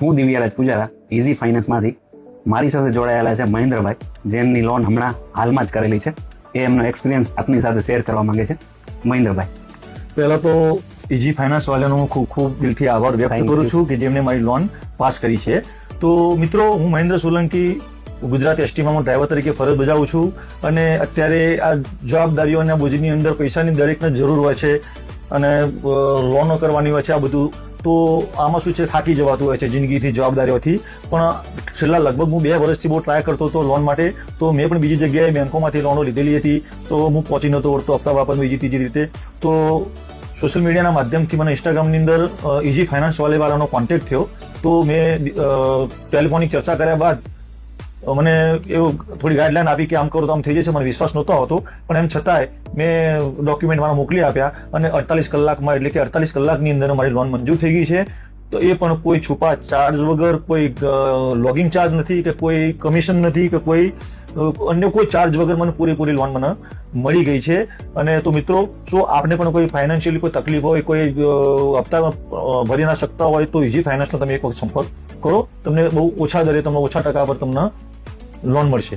હું દિવ્યારાજ પૂજારા ઇઝી ફાઇનાન્સમાંથી મારી સાથે જોડાયેલા છે મહેન્દ્રભાઈ, જેમની લોન હમણાં હાલમાં જ કરેલી છે. એ એમનો એક્સપિરિયન્સ આપની સાથે શેર કરવા માંગે છે. મહેન્દ્રભાઈ, પહેલા તો ઇઝી ફાઇનાન્સ વાળાનો હું ખૂબ ખૂબ દિલથી આભાર વ્યક્ત Thank કરું you. છું કે જેમને મારી લોન પાસ કરી છે. તો મિત્રો, હું મહેન્દ્ર સોલંકી ગુજરાત એસટીમાં હું ડ્રાઈવર તરીકે ફરજ બજાવું છું અને અત્યારે આ જવાબદારીઓના બોજની અંદર પૈસાની દરેકને જરૂર હોય છે અને લોનો કરવાની હોય છે. આ બધું તો આમાં શું છે, થાકી જવાતું હોય છે જિંદગીથી, જવાબદારીઓથી. પણ છેલ્લા લગભગ હું 2 વર્ષથી બહુ ટ્રાય કરતો હતો લોન માટે. તો મેં પણ બીજી જગ્યાએ બેંકોમાંથી લોનો લીધેલી હતી, તો હું પહોંચી નહોતો વળતો હપ્તા બાબત બીજી ત્રીજી રીતે. તો સોશિયલ મીડિયાના માધ્યમથી મને ઇન્સ્ટાગ્રામની અંદર ઇઝી ફાઇનાન્સ વાળાનો કોન્ટેક્ટ થયો. તો મેં ટેલિફોનિક ચર્ચા કર્યા બાદ મને એવું થોડી ગાઈડલાઈન આપી કે આમ કરો તો આમ થઈ જશે. મને વિશ્વાસ નહોતો આવતો, પણ એમ છતાંય મેં ડોક્યુમેન્ટ મારા મોકલી આપ્યા અને 48 કલાકમાં, એટલે કે 48 કલાકની અંદર મારી લોન મંજૂર થઈ ગઈ છે. તો એ પણ કોઈ છુપા ચાર્જ વગર, કોઈ લોગિંગ ચાર્જ નથી કે કોઈ કમિશન નથી કે કોઈ અન્ય કોઈ ચાર્જ વગર મને પૂરેપૂરી લોન મને મળી ગઈ છે. અને તો મિત્રો, જો આપને પણ કોઈ ફાઇનાન્શિયલી કોઈ તકલીફ હોય, કોઈ હપ્તા ભરી ના શકતા હોય, તો ઇઝી ફાઇનાન્સનો તમે એક વખત સંપર્ક કરો. તમને બહુ ઓછા દરે, તમને ઓછા ટકા પર તમને લોન મળશે.